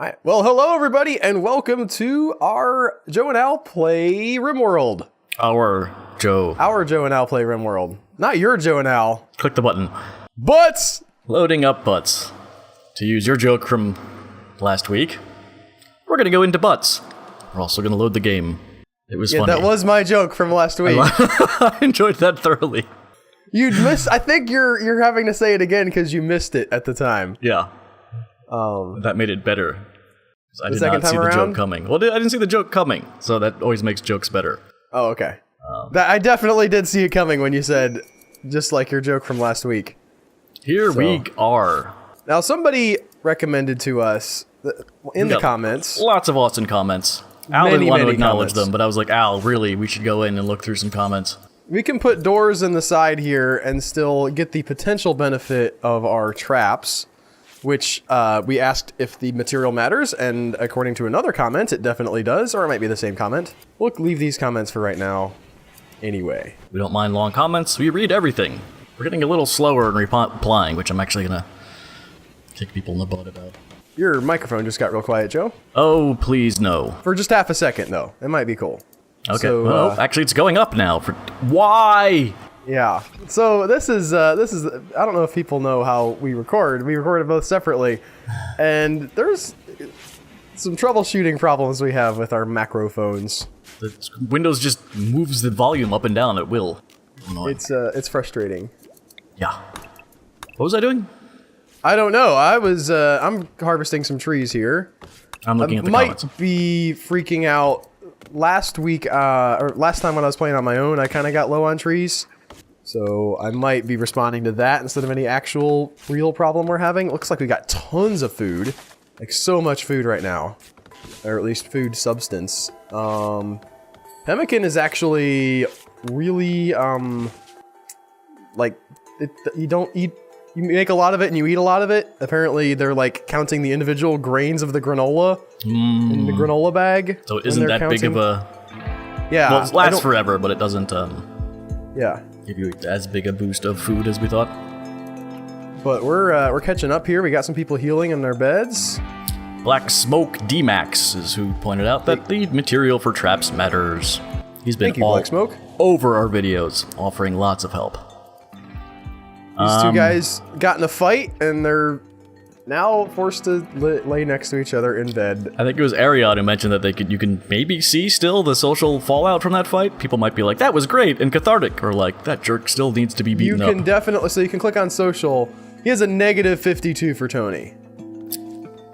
Alright, well, hello everybody, and welcome to our Joe and Al play Rimworld. Our Joe and Al play Rimworld. Not your Joe and Al. Click the button. Butts! Loading up butts. To use your joke from last week, we're gonna go into butts. We're also gonna load the game. It was funny. That was my joke from last week. I enjoyed that thoroughly. You'd miss. I think you're having to say it again because you missed it at the time. Yeah. That made it better. I did second not see time the around? joke coming. Well, I didn't see the joke coming, so that always makes jokes better. Oh, okay. I definitely did see it coming when you said, just like your joke from last week. Here we are. Now, somebody recommended to us in the comments. Lots of awesome comments. Al didn't want to acknowledge comments. them, but I was like, Al, really, we should go in and look through some comments. We can put doors in the side here and still get the potential benefit of our traps, which we asked if the material matters, and according to another comment, it definitely does, or it might be the same comment. We'll leave these comments for right now anyway. We don't mind long comments. We read everything. We're getting a little slower in replying, which I'm actually going to kick people in the butt about. Your microphone just got real quiet, Joe. Oh, please no. For just half a second, though. It might be cool. Okay. So, well, actually, it's going up now. Why? Yeah. So this is I don't know if people know how we record. We record it both separately, and there's some troubleshooting problems we have with our macro phones. The Windows just moves the volume up and down at will. Annoying. It's frustrating. Yeah. What was I doing? I don't know. I'm harvesting some trees here. I'm looking at the might comments. be freaking out. Last week, or last time when I was playing on my own, I kind of got low on trees. So I might be responding to that instead of any actual real problem we're having. It looks like we got tons of food. Like so much food right now. Or at least food substance. Pemmican is actually really, like, you don't eat, you make a lot of it and you eat a lot of it. Apparently they're like counting the individual grains of the granola in the granola bag. So it isn't that big of a... Yeah. Well, it lasts forever, but it doesn't, yeah. give you as big a boost of food as we thought. But we're catching up here. We got some people healing in their beds. Black Smoke D-Max is who pointed out that the material for traps matters. He's been Thank you, all Black Smoke. over our videos, offering lots of help. These two guys got in a fight, and they're now forced to lay next to each other in bed. I think it was Ariad who mentioned that you can maybe see still the social fallout from that fight. People might be like, that was great and cathartic, or like, that jerk still needs to be beaten up. You can definitely, so you can click on social. He has a negative 52 for Tony.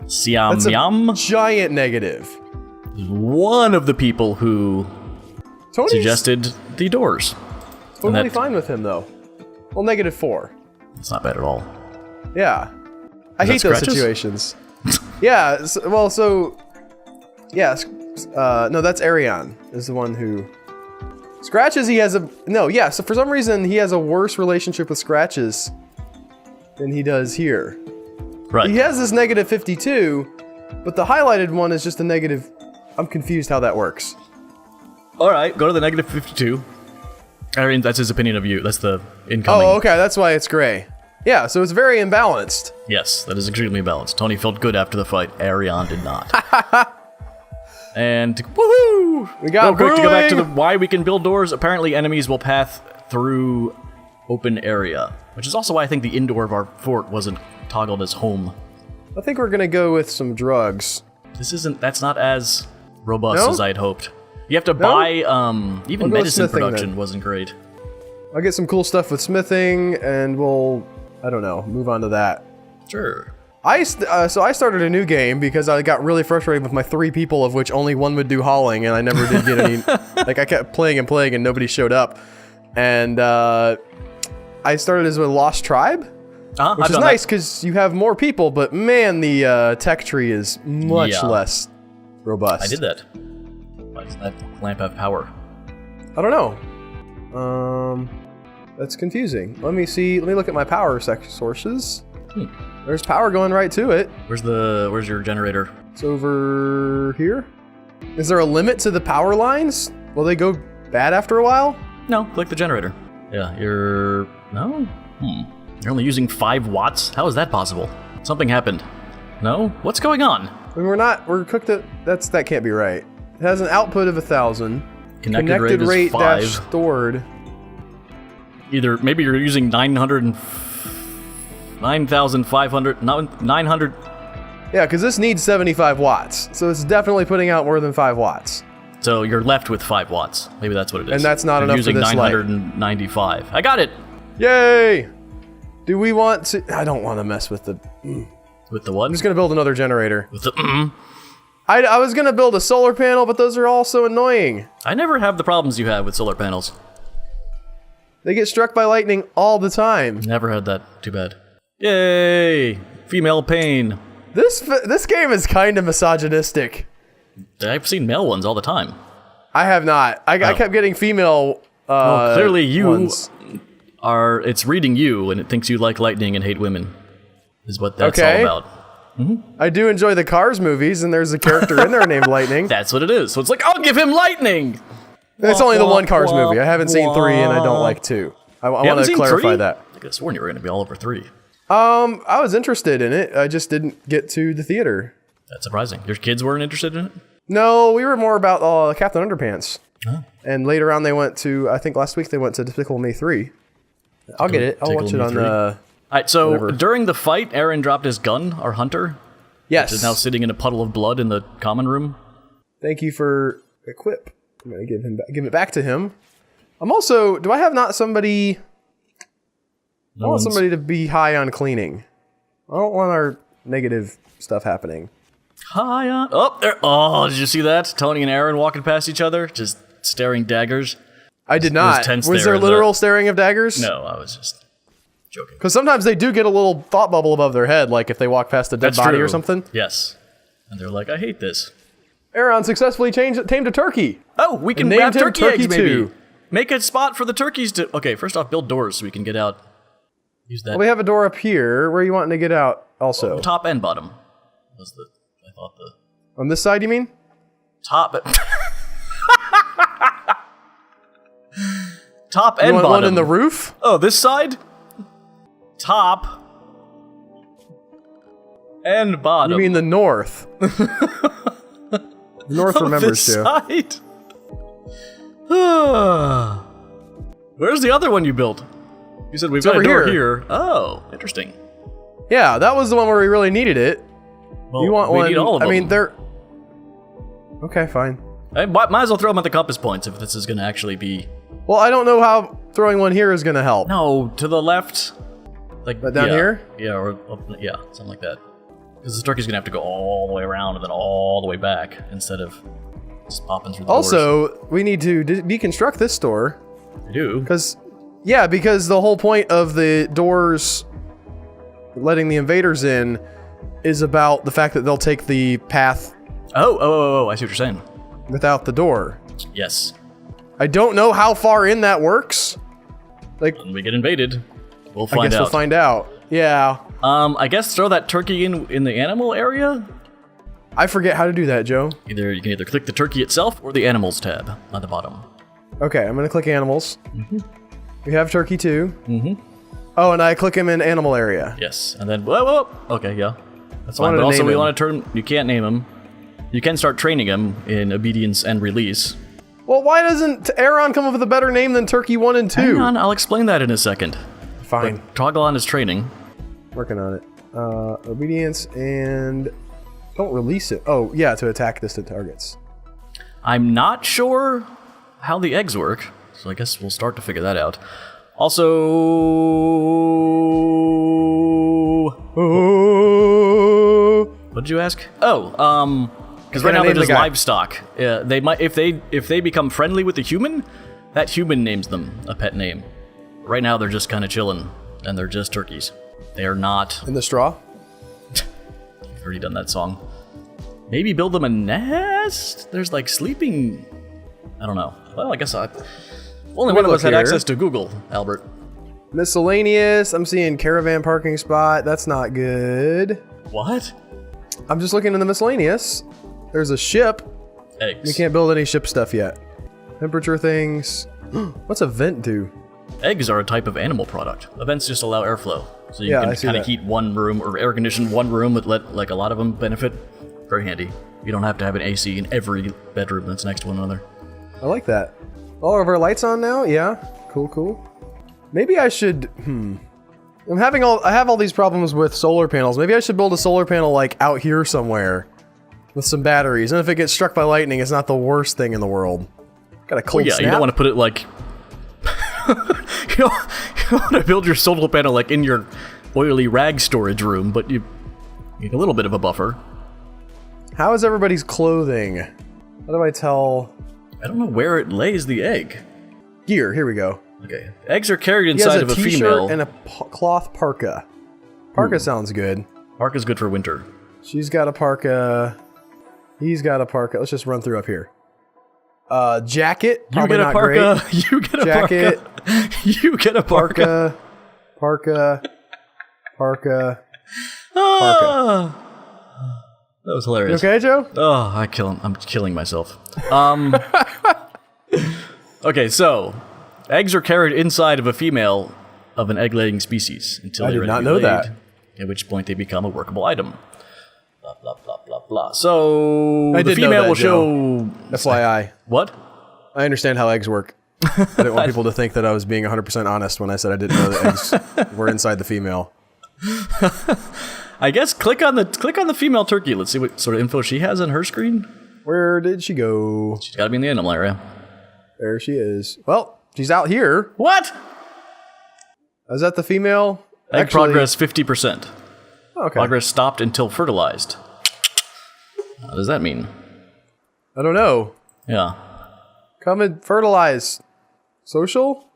Siam That's a Yam, giant negative. one of the people who Tony's suggested the doors. totally fine with him, though. Well, negative 4. It's not bad at all. Yeah. I hate those Scratches? situations. Yeah, yeah, no, that's Arion, is the one who... Scratches, he has a... No, yeah, so for some reason, he has a worse relationship with Scratches than he does here. Right. He has this negative 52, but the highlighted one is just a negative... I'm confused how that works. Alright, go to the negative 52. Arian, that's his opinion of you. That's the incoming. Oh, okay, that's why it's gray. Yeah, so it's very imbalanced. Yes, that is extremely balanced. Tony felt good after the fight. Arion did not. And woohoo! We got quick to go back to brewing! why we can build doors. Apparently, enemies will path through open area, which is also why I think the indoor of our fort wasn't toggled as home. I think we're gonna go with some drugs. That's not as robust No? as I'd hoped. You have to buy, even I'll go with medicine smithing, production then. wasn't great. I'll get some cool stuff with smithing, and we'll, I don't know, move on to that. Sure. So I started a new game because I got really frustrated with my 3 people, of which only one would do hauling, and I never did get any. Like I kept playing and playing, and nobody showed up. And I started as a Lost Tribe, which is nice because you have more people. But man, the tech tree is much less robust. I did that. Why does that lamp have power? I don't know. That's confusing. Let me see. Let me look at my power sources. There's power going right to it. Where's your generator? It's over here. Is there a limit to the power lines? Will they go bad after a while? No, click the generator. Yeah, no? You're only using 5 watts? How is that possible? Something happened. No? What's going on? I mean, we're cooked at, that can't be right. It has an output of 1,000. Connected rate is 5. dash stored. Either, maybe you're using 9,500, 900. Yeah, because this needs 75 watts. So it's definitely putting out more than 5 watts. So you're left with 5 watts. Maybe that's what it is. And that's not enough for using this light. 995. I got it! Yay! Do we want to... I don't want to mess with the... With the what? I'm just going to build another generator. With the I was going to build a solar panel, but those are all so annoying. I never have the problems you have with solar panels. They get struck by lightning all the time. Never had that. Too bad. Yay! Female pain. This game is kind of misogynistic. I've seen male ones all the time. I have not. I kept getting female Well, clearly you ones. are... It's reading you, and it thinks you like lightning and hate women. Is what that's all about. I do enjoy the Cars movies, and there's a character in there named Lightning. That's what it is. So it's like, I'll give him lightning! It's only the one Cars movie. I haven't seen 3, and I don't like 2. I want to clarify that. I could have sworn you were going to be all over 3. I was interested in it. I just didn't get to the theater. That's surprising. Your kids weren't interested in it? No, we were more about Captain Underpants. Oh. And later on, they went to, I think last week, they went to Despicable Me 3. I'll get it. I'll watch it on the... Alright, so during the fight, Aaron dropped his gun, our hunter. Yes. Which is now sitting in a puddle of blood in the common room. Thank you for equip. I'm going to give it back to him. I'm also... Do I have not somebody... I want somebody to be high on cleaning. I don't want our negative stuff happening. High on... Oh, there... Oh, did you see that? Tony and Aaron walking past each other, just staring daggers. I did not. Was there literal staring of daggers? No, I was just joking. Because sometimes they do get a little thought bubble above their head, like if they walk past a dead body or something. Yes. And they're like, I hate this. Aaron successfully tamed a turkey. Oh, we can have turkey eggs, maybe. Make a spot for the turkeys to... Okay, first off, build doors so we can get out. Use that. Well, we have a door up here. Where are you wanting to get out also? Well, top and bottom. Was the... I thought the... On this side, you mean? Top... Top and you want bottom. One in the roof? Oh, this side? Top. And bottom. You mean the north? North remembers this too. Side? Where's the other one you built? You said we've got a door here. Oh, interesting. Yeah, that was the one where we really needed it. Well, you want we one? Need all of them. I mean, they're... Okay, fine. I might as well throw them at the compass points if this is going to actually be... Well, I don't know how throwing one here is going to help. No, to the left. Like but down here? Yeah, or yeah, something like that. Because the turkey's going to have to go all the way around and then all the way back instead of just popping through the doors. Also, we need to deconstruct this door. We do? Because the whole point of the doors letting the invaders in is about the fact that they'll take the path... Oh, I see what you're saying. Without the door. Yes. I don't know how far in that works. Like, when we get invaded, we'll find out. I guess we'll find out. Yeah. I guess throw that turkey in the animal area? I forget how to do that, Joe. You can either click the turkey itself or the animals tab on the bottom. Okay, I'm gonna click animals. We have turkey too. Oh, and I click him in animal area. Yes, and then whoa. Okay, yeah, that's fine. But also, we want to turn. You can't name him. You can start training him in obedience and release. Well, why doesn't Aaron come up with a better name than Turkey 1 and 2? Hang on, I'll explain that in a second. Fine. But toggle on his training. Working on it. Obedience and... Don't release it. Oh, yeah, to attack distant targets. I'm not sure how the eggs work, so I guess we'll start to figure that out. Also... What did you ask? Oh, because right now they're just livestock. Yeah, they might if they become friendly with the human, that human names them a pet name. Right now they're just kind of chilling, and they're just turkeys. They are not. In the straw? You've already done that song. Maybe build them a nest. There's like sleeping. I don't know. Well, I guess only one of us had access to Google, Albert. Miscellaneous. I'm seeing caravan parking spot. That's not good. What? I'm just looking in the miscellaneous. There's a ship. Eggs. We can't build any ship stuff yet. Temperature things. What's a vent do? Eggs are a type of animal product. Vents just allow airflow. So you can kind of heat one room or air condition one room that let like a lot of them benefit. Very handy. You don't have to have an AC in every bedroom that's next to one another. I like that. All of our lights on now? Yeah. Cool, cool. Maybe I should... I have all these problems with solar panels. Maybe I should build a solar panel, like, out here somewhere. With some batteries. And if it gets struck by lightning, it's not the worst thing in the world. Got a cold snap. You don't want to put it, like... you don't want to build your solar panel, like, in your oily rag storage room, but you need a little bit of a buffer. How is everybody's clothing? How do I tell... I don't know where it lays the egg. Here we go. Okay. Eggs are carried inside of a female. He has a t-shirt and a cloth parka. Parka sounds good. Parka's good for winter. She's got a parka. He's got a parka. Let's just run through up here. Jacket. Probably not great. You get a jacket. Parka. You get a parka. Parka. Parka. That was hilarious. You okay, Joe? Oh, I'm killing myself. Okay, so eggs are carried inside of a female of an egg-laying species until they're ready to be laid, that. at which point they become a workable item. Blah blah blah blah blah. So the female will show. FYI. What? I understand how eggs work. I didn't want people to think that I was being 100% honest when I said I didn't know that eggs were inside the female. I guess click on the female turkey. Let's see what sort of info she has on her screen. Where did she go? She's got to be in the animal area. There she is. Well, she's out here. What? Is that the female? Egg progress 50%. Okay. Progress stopped until fertilized. What does that mean? I don't know. Yeah. Come and fertilize. Social?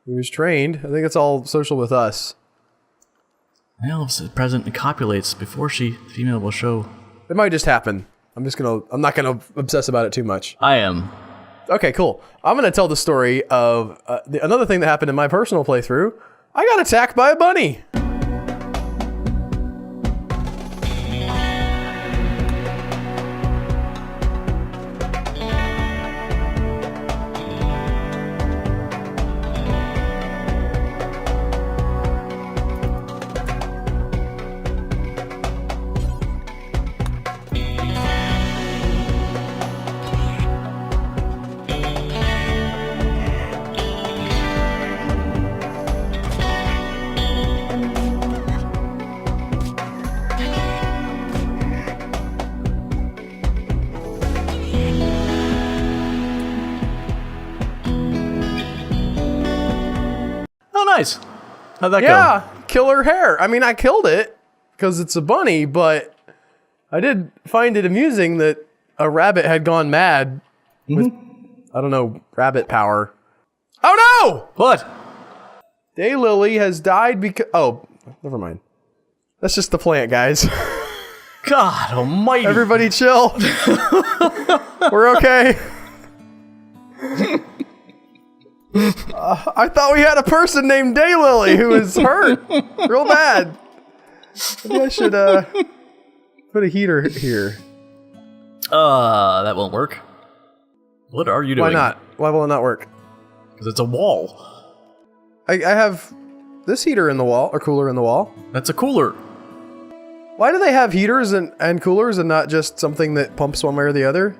He was trained. I think it's all social with us. Male is present and copulates before female will show. It might just happen. I'm not gonna obsess about it too much. I am. Okay, cool. I'm gonna tell the story of another thing that happened in my personal playthrough. I got attacked by a bunny. Nice. How'd that go? Yeah, killer hair. I mean, I killed it because it's a bunny, but I did find it amusing that a rabbit had gone mad with, I don't know, rabbit power. Oh no! What? Daylily has died because... Oh, never mind. That's just the plant, guys. God almighty. Everybody chill. We're okay. I thought we had a person named Daylily who is hurt real bad. Maybe I should put a heater here. That won't work. What are you doing? Why not? Why will it not work? Because it's a wall. I have this heater in the wall, or cooler in the wall. That's a cooler. Why do they have heaters and coolers and not just something that pumps one way or the other?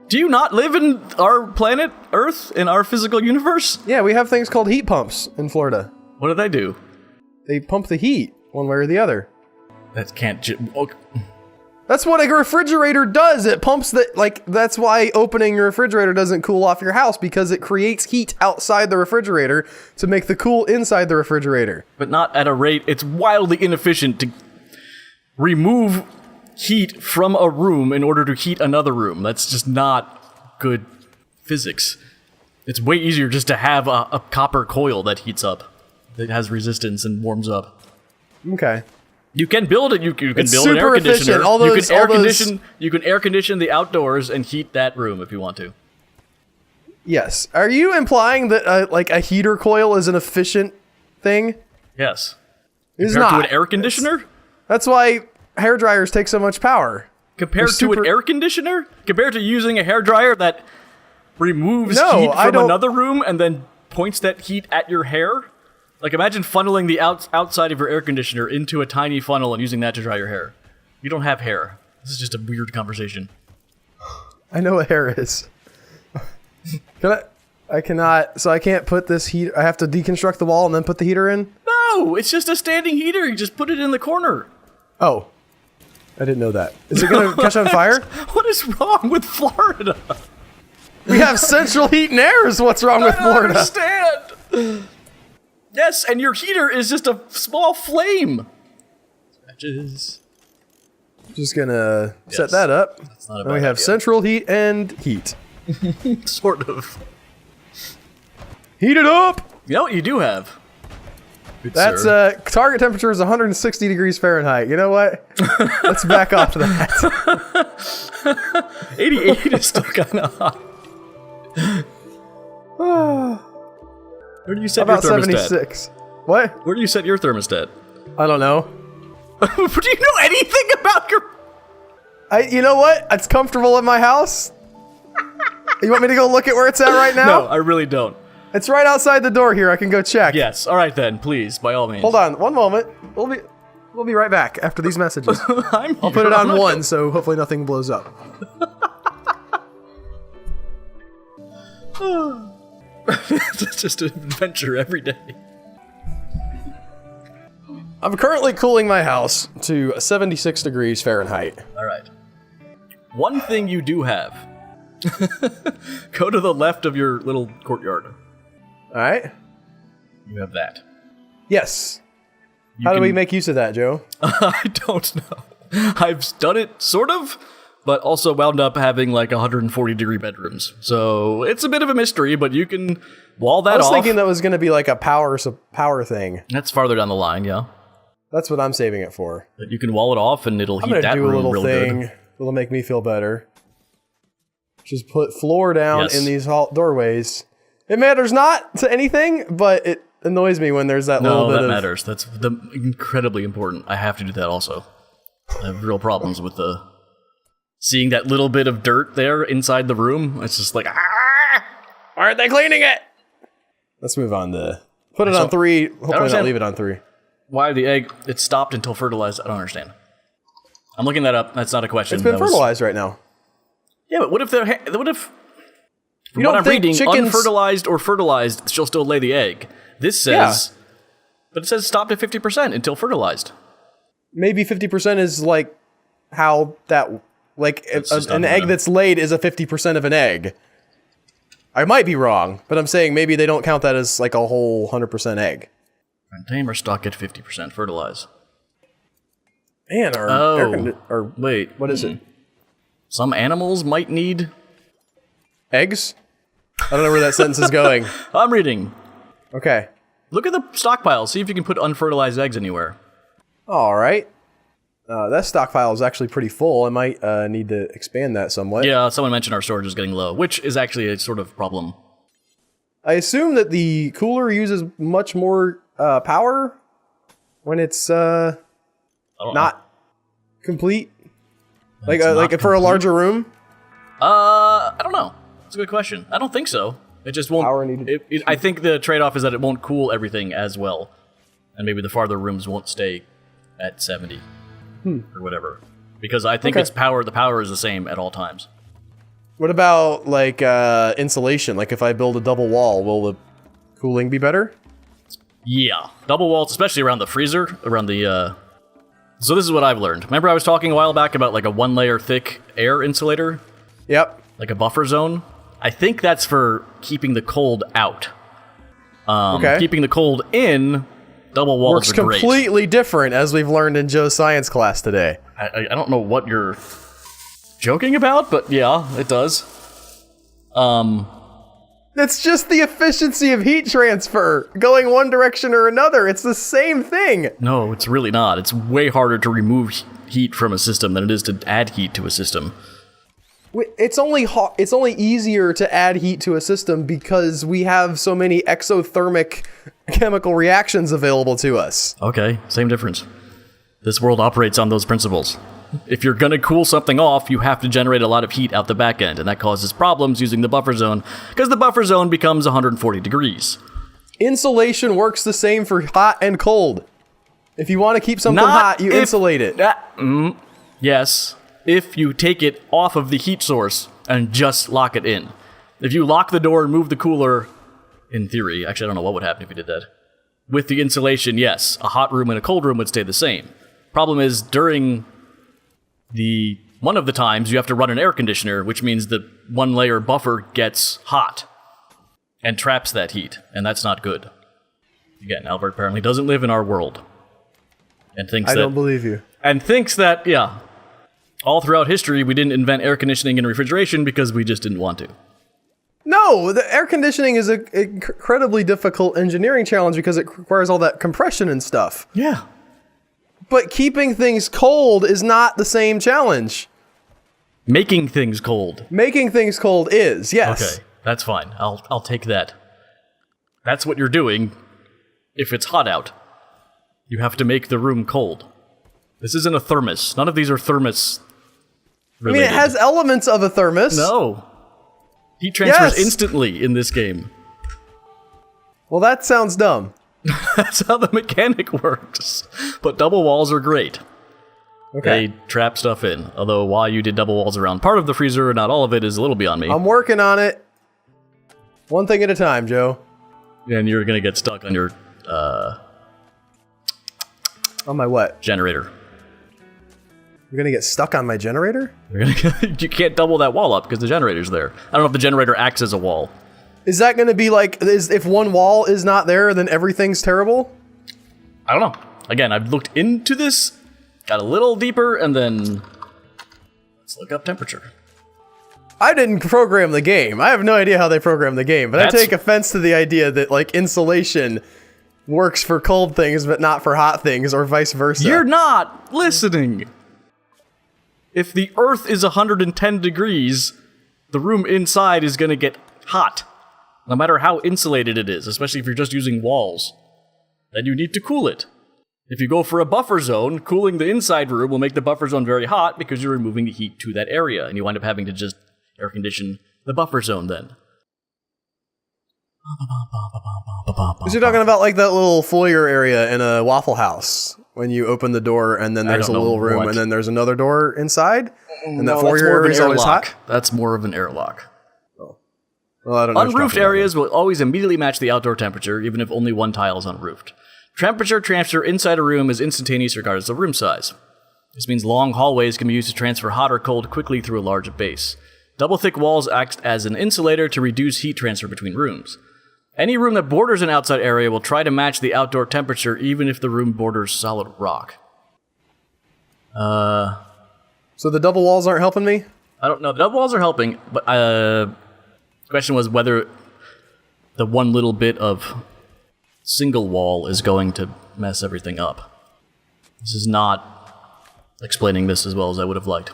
Do you not live in our planet, Earth, in our physical universe? Yeah, we have things called heat pumps in Florida. What do they do? They pump the heat one way or the other. That can't... That's what a refrigerator does. It pumps the... Like, that's why opening your refrigerator doesn't cool off your house, because it creates heat outside the refrigerator to make the cool inside the refrigerator. But not at a rate... It's wildly inefficient to remove heat from a room in order to heat another room. That's just not good physics. It's way easier just to have a copper coil that heats up, that has resistance and warms up. Okay. You can build it. You can build super an air conditioner. efficient. You can air condition the outdoors and heat that room if you want to. Yes. Are you implying that like a heater coil is an efficient thing? Yes. It's Compared not. to an air conditioner? That's why hair dryers take so much power. Compared to an air conditioner? Compared to using a hair dryer that removes heat from another room and then points that heat at your hair? Like, imagine funneling the outside of your air conditioner into a tiny funnel and using that to dry your hair. You don't have hair. This is just a weird conversation. I know what hair is. I cannot, so I can't put this heat, I have to deconstruct the wall and then put the heater in? No, it's just a standing heater. You just put it in the corner. Oh. I didn't know that. Is it gonna catch on fire? What is wrong with Florida? We have central heat and air is what's wrong with Florida. I understand. Yes, and your heater is just a small flame. Scratches. Just gonna set that up. That's not a And we bad have idea. central heat and heat. Sort of. Heat it up! You know what you do have? Good That's sir. target temperature is 160 degrees Fahrenheit. You know what? Let's back off that. 88 is still kind of hot. Where do you set About your thermostat? 76. What? Where do you set your thermostat? I don't know. Do you know anything about your... You know what? It's comfortable in my house. You want me to go look at where it's at right now? No, I really don't. It's right outside the door here. I can go check. Yes, alright then, please, by all means. Hold on, one moment. We'll be right back after these messages. I'll Put it on 1, so hopefully nothing blows up. It's just an adventure every day. I'm currently cooling my house to 76 degrees Fahrenheit. Alright. One thing you do have. Go to the left of your little courtyard. Alright? You have that. Yes. How do we make use of that, Joe? I don't know. I've done it, sort of, but also wound up having like 140-degree bedrooms. So it's a bit of a mystery, but you can wall that off. I was thinking that was going to be like a power thing. That's farther down the line, yeah. That's what I'm saving it for. But you can wall it off, and it'll I'm heat going to that do a room little real thing good. that'll make me feel better. Just put floor down Yes. in these doorways. It matters not to anything, but it annoys me when there's that little bit No, of... that matters. That's incredibly important. I have to do that also. I have real problems with seeing that little bit of dirt there inside the room. It's just like, ah! Why aren't they cleaning it? Let's move on to... Put it on 3. Hopefully not understand. leave it on 3. Why the egg, it stopped until fertilized? I don't understand. I'm looking that up. That's not a question. It's been That was- fertilized right now. Yeah, but what if from You what don't I'm think reading, chickens... unfertilized or fertilized, she'll still lay the egg. This says, but it says stop at 50% until fertilized. Maybe 50% is like how that... Like just an not egg enough. that's laid is a 50% of an egg. I might be wrong, but I'm saying maybe they don't count that as like a whole 100% egg. Tame or stock at 50% fertilize. Man, Wait. what is it? Some animals might need... Eggs? I don't know where that sentence is going. I'm reading. Okay. Look at the stockpile. See if you can put unfertilized eggs anywhere. All right. That stockpile is actually pretty full. I might need to expand that somewhat. Yeah, someone mentioned our storage is getting low, which is actually a sort of problem. I assume that the cooler uses much more power when it's I don't not complete. Like It's not like for a complete? larger room. I don't know. It's a good question. I don't think so. It just won't. Power needed. I think the trade-off is that it won't cool everything as well, and maybe the farther rooms won't stay at 70 or whatever. Because I think Okay. it's power. The power is the same at all times. What about like insulation? Like if I build a double wall, will the cooling be better? Yeah, double walls, especially around the freezer, around the. So this is what I've learned. Remember I was talking a while back about like a 1-layer thick air insulator, Yep. like a buffer zone. I think that's for keeping the cold out. Okay. Keeping the cold in, double walls Works are great. completely different, as we've learned in Joe's science class today. I don't know what you're joking about, but yeah, it does. It's just the efficiency of heat transfer, going one direction or another. It's the same thing. No, it's really not. It's way harder to remove heat from a system than it is to add heat to a system. It's only easier to add heat to a system because we have so many exothermic chemical reactions available to us. Okay, same difference. This world operates on those principles. If you're gonna cool something off, you have to generate a lot of heat out the back end, and that causes problems using the buffer zone, because the buffer zone becomes 140 degrees. Insulation works the same for hot and cold. If you want to keep something hot, you insulate it. Yes, if you take it off of the heat source and just lock it in. If you lock the door and move the cooler, in theory, actually I don't know what would happen if you did that. With the insulation, yes, a hot room and a cold room would stay the same. Problem is, during one of the times, you have to run an air conditioner, which means the one layer buffer gets hot and traps that heat, and that's not good. Again, Albert apparently doesn't live in our world. And thinks I don't believe you. And thinks that, yeah, all throughout history we didn't invent air conditioning and refrigeration because we just didn't want to. No, the air conditioning is an incredibly difficult engineering challenge because it requires all that compression and stuff. Yeah. But keeping things cold is not the same challenge. Making things cold. Making things cold is, yes. Okay, that's fine. I'll take that. That's what you're doing if it's hot out. You have to make the room cold. This isn't a thermos. None of these are thermos related. I mean, it has elements of a thermos. No. Heat transfers instantly in this game. Well, that sounds dumb. That's how the mechanic works. But double walls are great. Okay. They trap stuff in. Although why you did double walls around part of the freezer, not all of it, is a little beyond me. I'm working on it. One thing at a time, Joe. And you're gonna get stuck on your, On my what? generator. You're gonna get stuck on my generator? You can't double that wall up because the generator's there. I don't know if the generator acts as a wall. Is that gonna be like, if one wall is not there, then everything's terrible? I don't know. Again, I've looked into this, got a little deeper, and then let's look up temperature. I didn't program the game. I have no idea how they program the game, but I take offense to the idea that, like, insulation works for cold things but not for hot things, or vice versa. You're not listening! If the Earth is 110 degrees, the room inside is gonna get hot. No matter how insulated it is, especially if you're just using walls. Then you need to cool it. If you go for a buffer zone, cooling the inside room will make the buffer zone very hot because you're removing the heat to that area, and you wind up having to just air condition the buffer zone then. Because you're talking about, like, that little foyer area in a Waffle House, when you open the door and then there's a little room and then there's another door inside, and that foyer area is always hot? That's more of an airlock. Oh. Well, I don't know. Unroofed areas will always immediately match the outdoor temperature, even if only one tile is unroofed. Temperature transfer inside a room is instantaneous regardless of room size. This means long hallways can be used to transfer hot or cold quickly through a large base. Double thick walls act as an insulator to reduce heat transfer between rooms. Any room that borders an outside area will try to match the outdoor temperature even if the room borders solid rock. So the double walls aren't helping me? I don't know. The double walls are helping, but the question was whether the one little bit of single wall is going to mess everything up. This is not explaining this as well as I would have liked.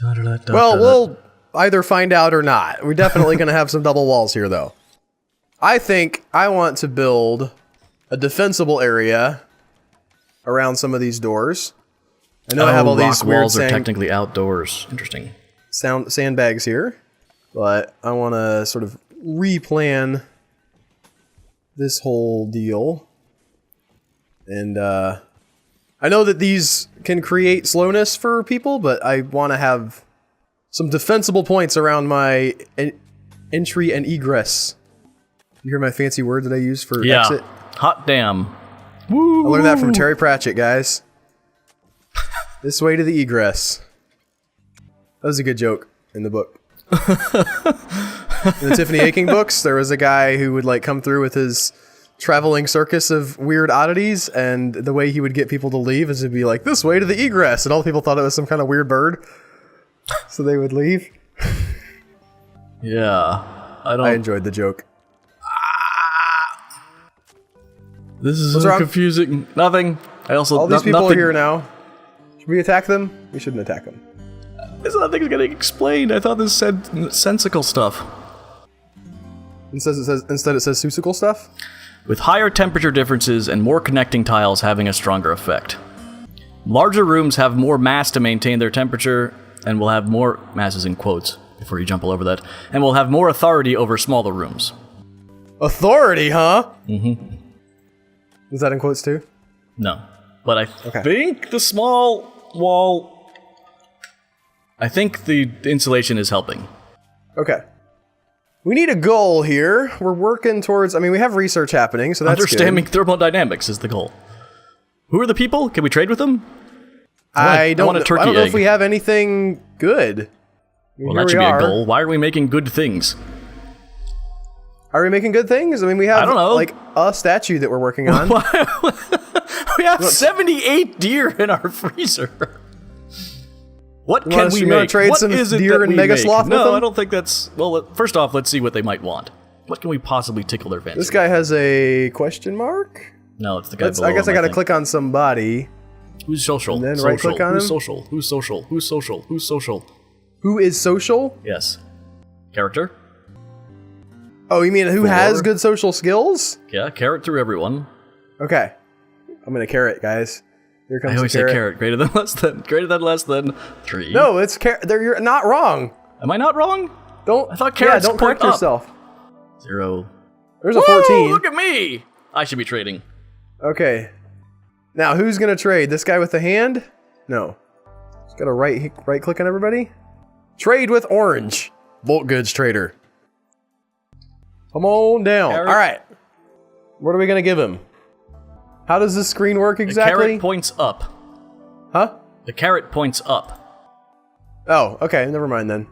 Well, we'll either find out or not. We're definitely going to have some double walls here, though. I think I want to build a defensible area around some of these doors. I know I have all these weird walls are technically outdoors. Interesting. Sandbags here, but I want to sort of replan this whole deal. And I know that these can create slowness for people, but I want to have some defensible points around my entry and egress. You hear my fancy word that I use for exit? Hot damn. Woo. I learned that from Terry Pratchett, guys. This way to the egress. That was a good joke in the book. In the Tiffany Aching books, there was a guy who would, like, come through with his traveling circus of weird oddities, and the way he would get people to leave is to be like, this way to the egress, and all the people thought it was some kind of weird bird. So they would leave. Yeah. I enjoyed the joke. This is so confusing. Nothing. I also all these people are here now. Should we attack them? We shouldn't attack them. This nothing's getting explained. I thought this said sensical stuff. Instead it says susical stuff? With higher temperature differences and more connecting tiles having a stronger effect. Larger rooms have more mass to maintain their temperature and will have more masses in quotes before you jump all over that, and will have more authority over smaller rooms. Authority, huh? Mm-hmm. Is that in quotes too? No. But I think the small wall I think the insulation is helping. Okay. We need a goal here. We're working towards... I mean, we have research happening, so that's Understanding good. thermodynamics is the goal. Who are the people? Can we trade with them? I don't want a turkey know egg. if we have anything good. Well, that should be a goal. Why are we making good things? Are we making good things? I mean, we have, I don't know. like, a statue that we're working on. We have 78 deer in our freezer. What can we You make? want to trade What some is it deer that and we mega make? sloth with them? No, I don't think that's... Well, first off, let's see what they might want. What can we possibly tickle their fancy? This guy has a question mark? No, it's the guy below I guess him, I gotta think. click on somebody. Who's social? And then social. right-click on Who's him? social? Who's social? Who's social? Who's social? Who is social? Yes. Character? Oh, you mean who has good social skills? Yeah, carrot through everyone. Okay. I'm gonna carrot, guys. Here comes I always the say carrot. carrot. Greater than less than 3. No, it's carrot. You're not wrong. Am I not wrong? Don't. I thought carrots don't point correct up. yourself. 0. There's a Woo, 14. look at me! I should be trading. Okay. Now, who's gonna trade? This guy with the hand? No. Just gotta right click on everybody. Trade with orange. Bulk goods trader. Come on down. Carrot. All right. What are we gonna give him? How does this screen work The exactly? carrot points up. Huh? The carrot points up. Oh, okay. Never mind then.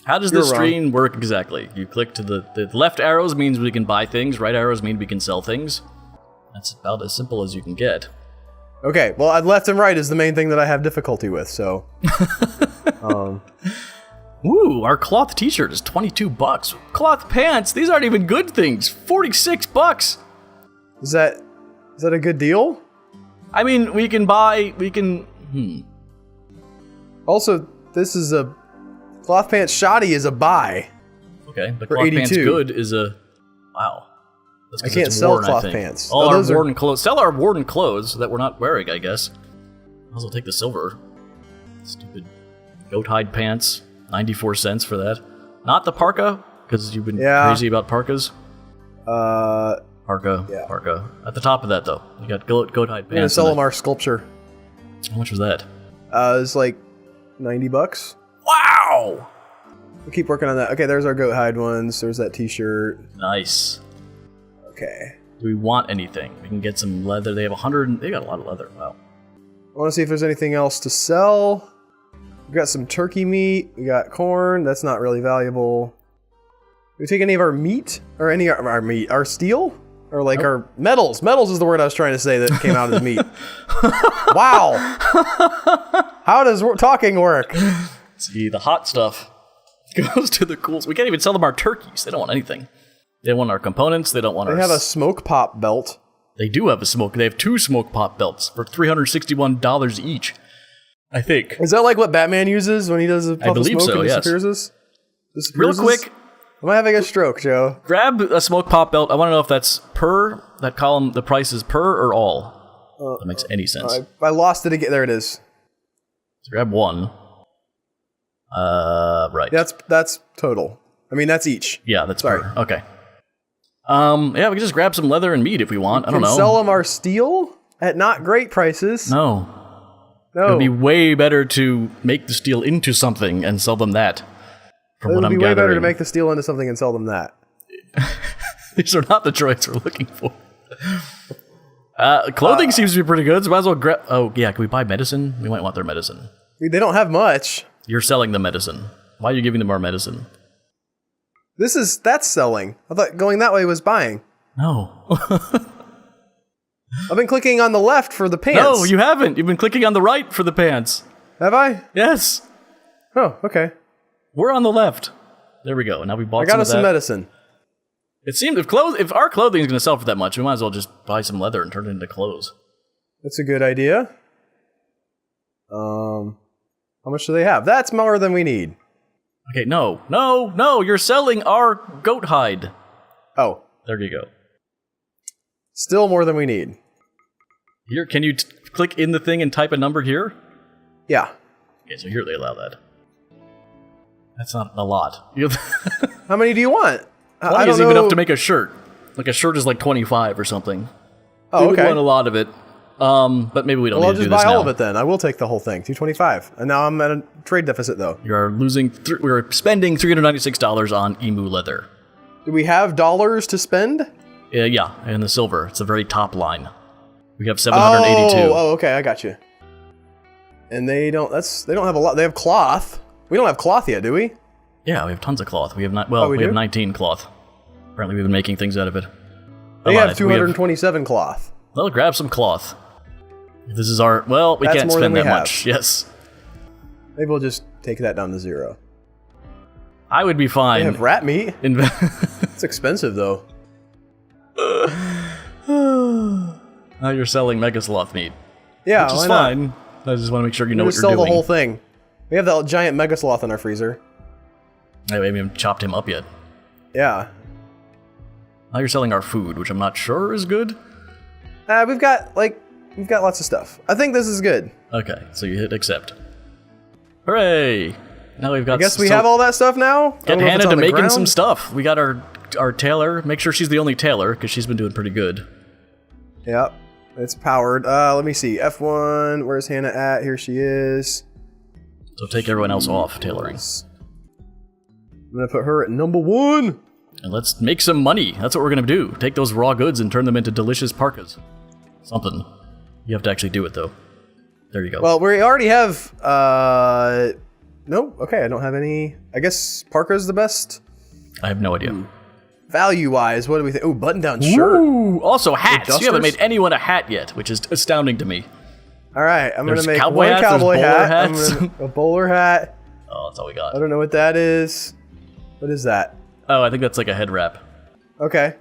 How does You're this wrong. screen work exactly? You click to the left arrows means we can buy things, right arrows mean we can sell things. That's about as simple as you can get. Okay. Well, left and right is the main thing that I have difficulty with. So. Woo, our cloth t-shirt is $22. Cloth pants, these aren't even good things. $46. Is that a good deal? I mean, we can... Also, this is a cloth pants shoddy is a buy. Okay, but For cloth pants 82. good is a... Wow. That's 'cause I can't it's sell worn, I cloth think. pants. All Oh, our those are- worn clothes. Sell our worn clothes that we're not wearing, I guess. I'll also take the silver. Stupid goat hide pants. 94 cents for that. Not the parka, because you've been crazy about parkas. Parka, yeah. parka. At the top of that, though, you got goat hide pants. We're gonna sell them our sculpture. How much was that? It's like $90. Wow! We'll keep working on that. Okay, there's our goat hide ones. There's that t-shirt. Nice. Okay. Do we want anything? We can get some leather. They have 100. They got a lot of leather. Wow. I want to see if there's anything else to sell. We got some turkey meat. We got corn. That's not really valuable. Do we take any of our meat? Or any of our meat? Our steel? Or like our metals? Metals is the word I was trying to say that came out as meat. Wow! How does talking work? See, the hot stuff goes to the cools. We can't even sell them our turkeys. They don't want anything. They don't want our components. They don't want our... They have a smoke pop belt. They do have a smoke. They have 2 smoke pop belts for $361 each. I think. Is that like what Batman uses when he does a puff of believe smoke so, and yes. disappears? Real quick, Am I having a stroke, Joe? grab a smoke pop belt. I want to know if that's per, that column, the price is per or all. If that makes any sense. I lost it again. There it is. So grab one. Right. That's total. I mean, that's each. Yeah, that's Sorry. per. Okay. Yeah, we can just grab some leather and meat if we want. I don't know. Sell them our steel at not great prices. No. No. It would be way better to make the steel into something and sell them that. From It what would I'm be way better gathering. to make the steel into something and sell them that. These are not the droids we're looking for. Clothing seems to be pretty good, so might as well grab... Oh, yeah, can we buy medicine? We might want their medicine. They don't have much. You're selling the medicine. Why are you giving them our medicine? That's selling. I thought going that way was buying. No. I've been clicking on the left for the pants. No, you haven't. You've been clicking on the right for the pants. Have I? Yes. Oh, okay. We're on the left. There we go. Now we bought I got us some some of that. medicine. It seemed if our clothing is going to sell for that much, we might as well just buy some leather and turn it into clothes. That's a good idea. How much do they have? That's more than we need. Okay, no, you're selling our goat hide. Oh, There you go. still more than we need. Here, can you click in the thing and type a number here? Yeah. Okay, so here they allow that. That's not a lot. How many do you want? 20 is even enough to make a shirt. Like a shirt is like 25 or something. Oh, We okay. want a lot of it. But maybe we don't Well, I'll need to just do this buy now. all of it then. I will take the whole thing. 225. And now I'm at a trade deficit though. You're losing. We're spending $396 on emu leather. Do we have dollars to spend? Yeah, and the silver. It's the very top line. We have 782. Oh, okay, I got you. And they don't have a lot. They have cloth. We don't have cloth yet, do we? Yeah, we have tons of cloth. We have we have do? 19 cloth. Apparently, we've been making things out of it. They have 227 cloth. Well, grab some cloth. This is our. Well, we That's can't more than spend we that have. much. Yes, Maybe we'll just take that down to 0. I would be They fine. have rat meat. It's expensive though. Now you're selling Mega Sloth meat, Yeah, which is why not? fine. I just want to make sure you know We what just you're sell doing. the whole thing. We have that giant mega sloth in our freezer. Anyway, we haven't chopped him up yet. Yeah. Now you're selling our food, which I'm not sure is good. We've got lots of stuff. I think this is good. Okay, so you hit accept. Hooray! Now we've got. I guess we have all that stuff now. I Get don't know if Hannah it's on to the making ground. some stuff. We got our tailor. Make sure she's the only tailor because she's been doing pretty good. Yep. It's powered. Let me see. F1. Where's Hannah at? Here she is. So take everyone else off tailoring. I'm gonna put her at number 1. And let's make some money. That's what we're going to do. Take those raw goods and turn them into delicious parkas. Something. You have to actually do it, though. There you go. Well, we already have. No. Okay, I don't have any. I guess parka's the best. I have no idea. Value-wise, what do we think? Ooh, button-down shirt. Ooh, also hats. You haven't dusters? made anyone a hat yet, which is astounding to me. All right, I'm There's gonna make cowboy one hats, there's cowboy bowler hat. hats. A bowler hat. Oh, that's all we got. I don't know what that is. What is that? Oh, I think that's like a head wrap. Okay.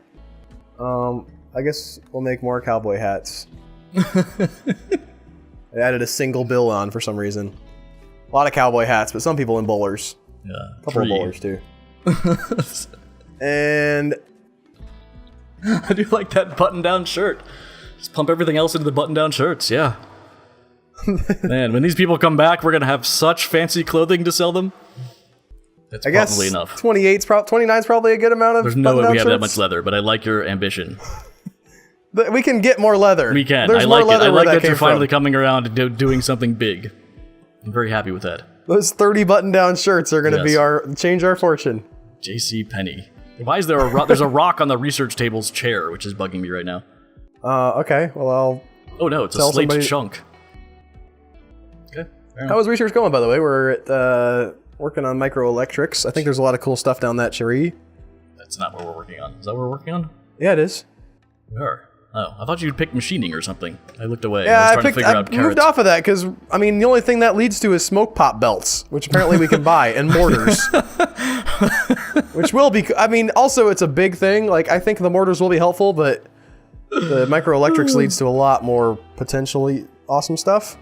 I guess we'll make more cowboy hats. I added a single bill on for some reason. A lot of cowboy hats, but some people in bowlers. Yeah, A couple of bowlers too. And I do like that button-down shirt. Just pump everything else into the button-down shirts, yeah. Man, when these people come back, we're going to have such fancy clothing to sell them. That's I guess probably enough. 29 is probably a good amount of There's no way button-down we have that shirts. much leather, but I like your ambition. But we can get more leather. We can. There's I more like it. leather I where like that came you're finally from. coming around to doing something big. I'm very happy with that. Those 30 button-down shirts are going to Yes. change our fortune. J.C. Penney. Why is there a rock? There's a rock on the research table's chair, which is bugging me right now. Okay. Well, I'll. Oh no, it's a Tell slate somebody- chunk. Okay. fair How enough. is research going, by the way? We're at, working on microelectrics. I think there's a lot of cool stuff down that tree. That's not what we're working on. Is that what we're working on? Yeah, it is. We are. Oh, I thought you'd pick machining or something. I looked away. Yeah, I was I trying to figure out moved carrots. off of that because I mean the only thing that leads to is smoke pop belts, which apparently we can buy, and mortars, which will be. I mean, also it's a big thing. Like I think the mortars will be helpful, but the microelectrics leads to a lot more potentially awesome stuff.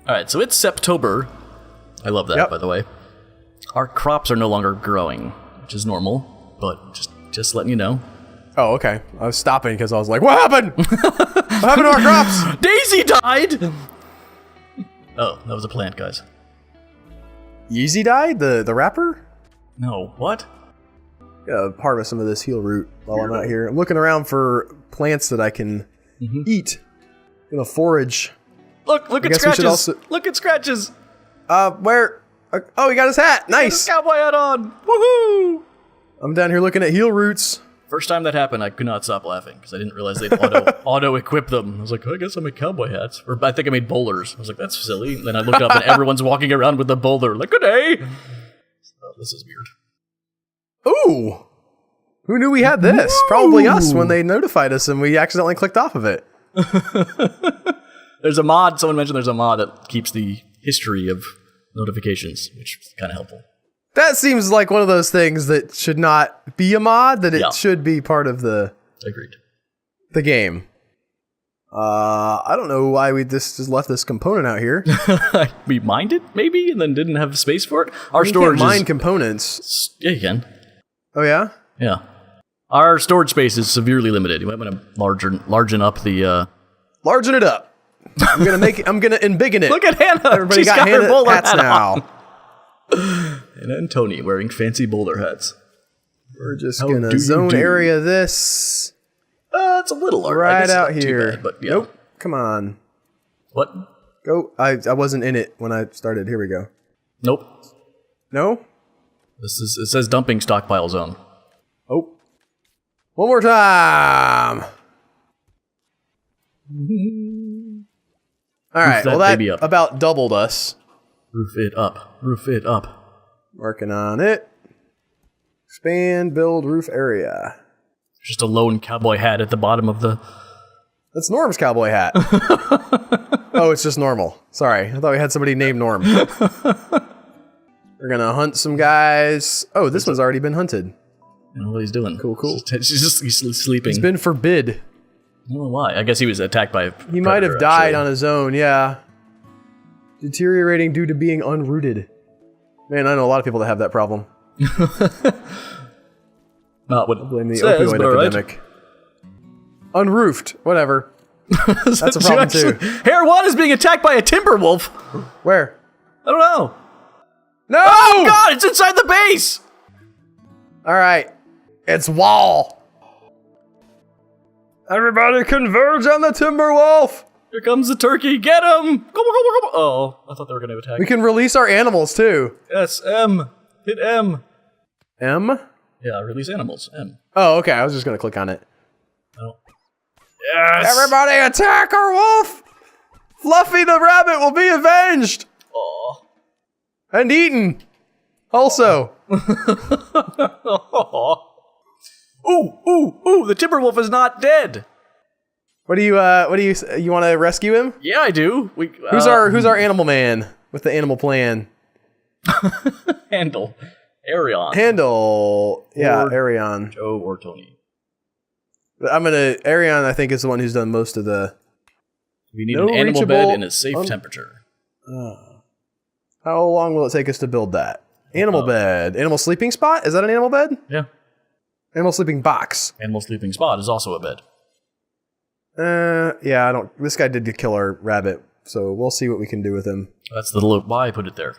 All right, so it's September. I love that, Yep. by the way. Our crops are no longer growing, which is normal, but just letting you know. Oh, okay. I was stopping because I was like, "What happened? What happened to our crops?" Daisy died. Oh, that was a plant, guys. Yeezy died. The rapper. No, what? Harvest some of this heel root while I'm out here. I'm looking around for plants that I can eat. I'm gonna forage. Look at guess we should scratches. also- Look at scratches. Where? Oh, he got his hat. Nice. Cowboy hat on. Woohoo! I'm down here looking at heel roots. First time that happened, I could not stop laughing because I didn't realize they'd auto-equip them. I was like, I guess I make cowboy hats. Or I think I made bowlers. I was like, that's silly. And then I looked up and everyone's walking around with a bowler. Like, good day. Oh, this is weird. Ooh. Who knew we had this? Probably us when they notified us and we accidentally clicked off of it. There's a mod. Someone mentioned there's a mod that keeps the history of notifications, which is kind of helpful. That seems like one of those things that should not be a mod, that it Yeah. should be part of the game. I don't know why we just left this component out here. We mined it, maybe, and then didn't have space for it. Our You storage can't mine is... components. Yeah, you can. Oh, yeah? Yeah. Our storage space is severely limited. You might want to largen up the... Largen it up. I'm gonna embiggen it. Look at Hannah! Everybody She's got her Hannah bowler hats hat now. on. Hannah and Tony wearing fancy bowler hats. We're just How do gonna you zone do? area this It's a little large. I right guess it's out not too here. bad, but yeah. Nope. Come on. What? Go. I wasn't in it when I started. Here we go. Nope. No? It says dumping stockpile zone. Oh. One more time. Alright, well that about doubled us. Roof it up. Roof it up. Working on it. Expand, build roof area. Just a lone cowboy hat at the bottom of the... That's Norm's cowboy hat. Oh, it's just normal. Sorry, I thought we had somebody named Norm. We're gonna hunt some guys. Oh, this one's already been hunted. I don't know what he's doing. Cool. He's sleeping. He's been forbid. I don't know why. I guess he was attacked by a predator. He might have died on his own, yeah. Deteriorating due to being unrooted. Man, I know a lot of people that have that problem. Not what blame the opioid epidemic. Right. Unroofed, whatever. That's a problem too. Hair 1 is being attacked by a timber wolf. Where? I don't know. No! Oh god, it's inside the base! Alright. It's wall. Everybody converge on the timber wolf! Here comes the turkey, get him! Oh, I thought they were going to attack. We can release our animals too. Yes, M. Hit M. M? Yeah, release animals, M. Oh, okay, I was just going to click on it. Oh. Yes! Everybody attack our wolf! Fluffy the rabbit will be avenged! Oh. And eaten! Also. Ooh, the timber wolf is not dead! What do you want to rescue him? Yeah, I do. Who's our animal man with the animal plan? Handle. Arion. Yeah, Arion. Joe or Tony. Arion, I think, is the one who's done most of the... We need an animal bed in a safe temperature. How long will it take us to build that? Animal bed. Animal sleeping spot? Is that an animal bed? Yeah. Animal sleeping box. Animal sleeping spot is also a bed. Yeah, I don't... This guy did kill our rabbit, so we'll see what we can do with him. That's the why I put it there.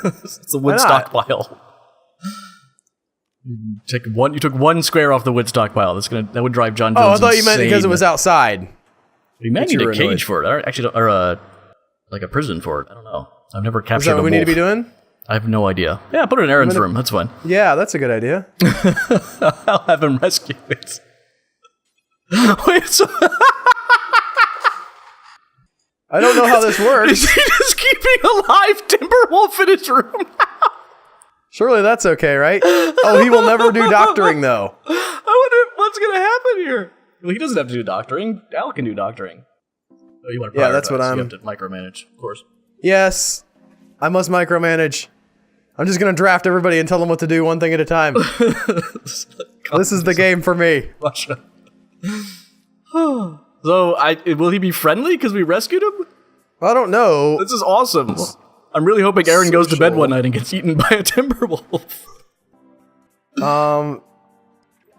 It's a wood stockpile. You took one square off the wood stockpile. That would drive John Jones I thought you insane. meant because it was outside. We might need a cage for it. Actually, or like a prison for it. I don't know. I've never captured a wolf. Is that what we need to be doing? I have no idea. Yeah, put it in Aaron's room. That's fine. Yeah, that's a good idea. I'll have him rescue it. Wait, so... I don't know how this works. Is he just keeping a live timber wolf in his room now? Surely that's okay, right? Oh, he will never do doctoring, though. I wonder what's going to happen here. Well, he doesn't have to do doctoring. Al can do doctoring. Oh, you want to that's what you have to micromanage, of course. Yes, I must micromanage. I'm just going to draft everybody and tell them what to do one thing at a time. This is the game for me. So, will he be friendly because we rescued him? I don't know. This is awesome. I'm really hoping Aaron goes to bed one night and gets eaten by a timber wolf.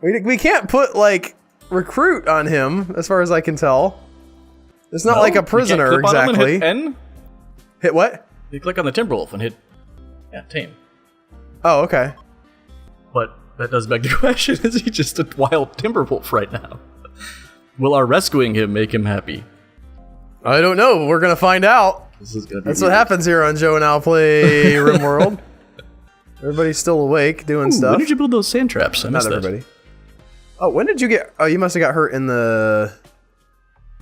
We can't put, like, recruit on him, as far as I can tell. It's not like a prisoner, exactly. Hit N? Hit what? You click on the timber wolf and hit, tame. Oh, okay. But that does beg the question, is he just a wild timber wolf right now? Will our rescuing him make him happy? I don't know. We're gonna find out. This is gonna be That's weird. what happens here on Joe and Al Play Rimworld. Everybody's still awake, doing stuff. When did you build those sand traps? I missed Not everybody. Oh, when did you get... Oh, you must have got hurt in the...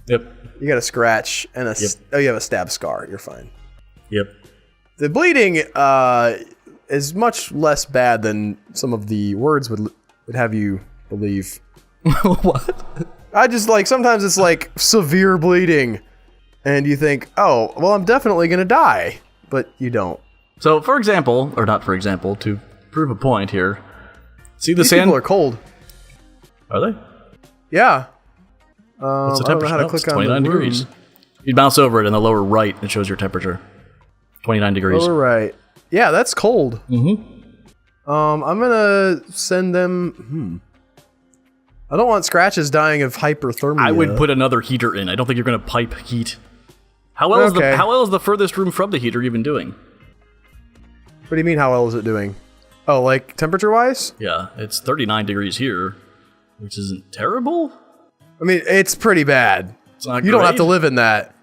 Yep. You got a scratch and a... Yep. Oh, you have a stab scar. You're fine. Yep. The bleeding is much less bad than some of the words would have you believe. What? I just, like, sometimes it's like severe bleeding. And you think, oh, well, I'm definitely going to die. But you don't. So, for example, or not for example, to prove a point here, see the These sand... people are cold. Are they? Yeah. What's the I don't know temperature? how to click on 29 degrees. You bounce over it in the lower right, it shows your temperature. 29 degrees. Lower right. Yeah, that's cold. Mm-hmm. I'm gonna send them... I don't want Scratches dying of hyperthermia. I would put another heater in. I don't think you're going to pipe heat. How well is the furthest room from the heater even doing? What do you mean, how well is it doing? Oh, like, temperature-wise? Yeah, it's 39 degrees here, which isn't terrible. I mean, it's pretty bad. It's not You don't have great. to live in that.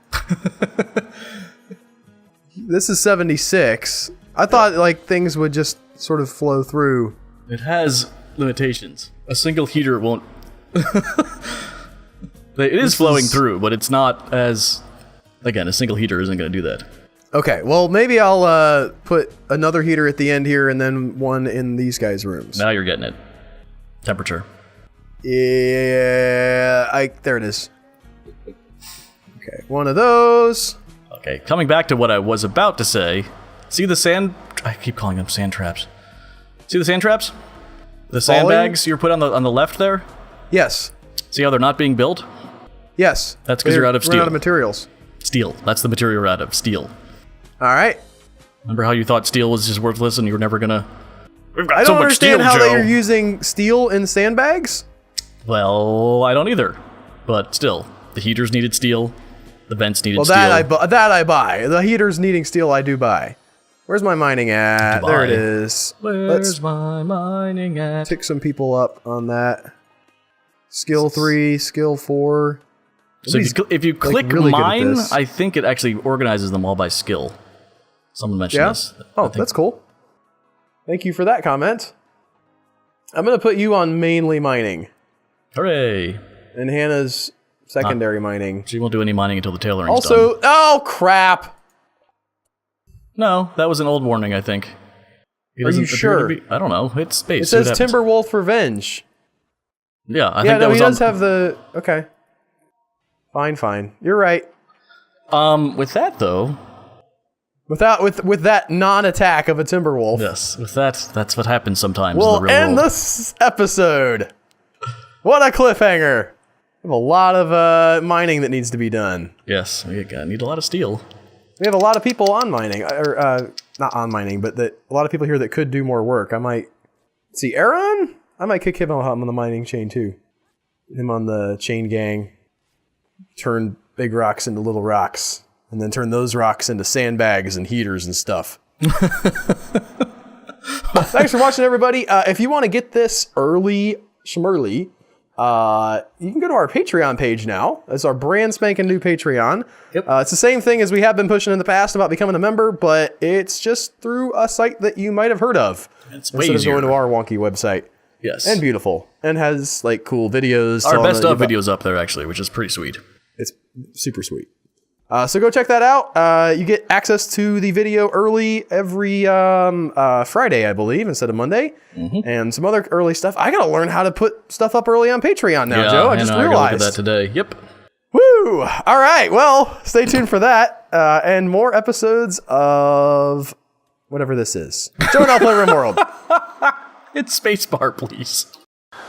This is 76. I thought like things would just sort of flow through. It has limitations. A single heater won't... It is flowing through, but it's not as... Again, a single heater isn't going to do that. Okay, well, maybe I'll put another heater at the end here and then one in these guys' rooms. Now you're getting it. Temperature. Yeah, there it is. Okay, one of those. Okay, coming back to what I was about to say. See the sand... I keep calling them sand traps. See the sand traps? The sandbags you're put on the left there? Yes. See how they're not being built? Yes. That's because you're out of steel. We're out of materials. Steel. That's the material you're out of. Steel. All right. Remember how you thought steel was just worthless and you were never gonna... We've got I so don't much steel, understand how Joe. they're using steel in sandbags. Well, I don't either. But still, the heaters needed steel. The vents needed Well, steel. that I buy. The heaters needing steel, I do buy. Where's my mining at? There it is. Where's my mining at? Tick some people up on that. Skill 3, skill 4. So if you click really good at mine, this. I think it actually organizes them all by skill. Someone mentioned this. Oh, that's cool. Thank you for that comment. I'm going to put you on mainly mining. Hooray. And Hannah's secondary mining. She won't do any mining until the tailoring's Also, done. oh crap! No, that was an old warning, I think. He Are you doesn't appear to sure? be- I don't know. It's space. It See what says happens. Timberwolf Revenge. Yeah, I Yeah, think that no, was he on... does have the... Okay. Fine. You're right. With that, though... With that non-attack of a Timberwolf, Yes, with that, that's what happens sometimes in the we'll real end world. this episode. What a cliffhanger! We have a lot of mining that needs to be done. Yes, we need a lot of steel. We have a lot of people on mining, or not on mining, but a lot of people here that could do more work. I might see Aaron. I might kick him on the mining chain too. Him on the chain gang. Turn big rocks into little rocks, and then turn those rocks into sandbags and heaters and stuff. Thanks for watching, everybody. If you want to get this early, schmurly, you can go to our Patreon page now. That's our brand spanking new Patreon. Yep. It's the same thing as we have been pushing in the past about becoming a member, but it's just through a site that you might have heard of. It's way instead of easier. going to our wonky website. Yes. And beautiful. And has like cool videos. Our telling best you of about- videos up there, actually, which is pretty sweet. It's super sweet. So go check that out. You get access to the video early every Friday, I believe, instead of Monday. And some other early stuff. I gotta learn how to put stuff up early on Patreon now, Joe. I just I realized. look at that today. Yep. Woo! All right, well, stay tuned for that. And more episodes of whatever this is. Joe and I'll play Rimworld. It's spacebar, please.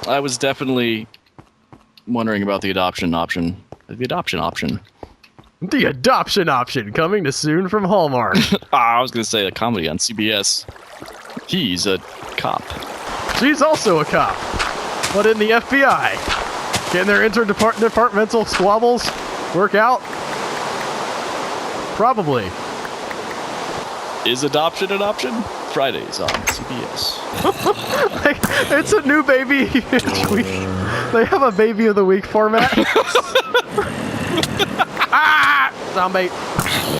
I was definitely wondering about the adoption option. The adoption option. The adoption option coming to soon from Hallmark. I was going to say a comedy on CBS. He's a cop. She's also a cop, but in the FBI. Can their interdepartmental squabbles work out? Probably. Is adoption an option? Fridays on CBS. It's a new baby each week. They have a baby of the week format. Ah! Zombie.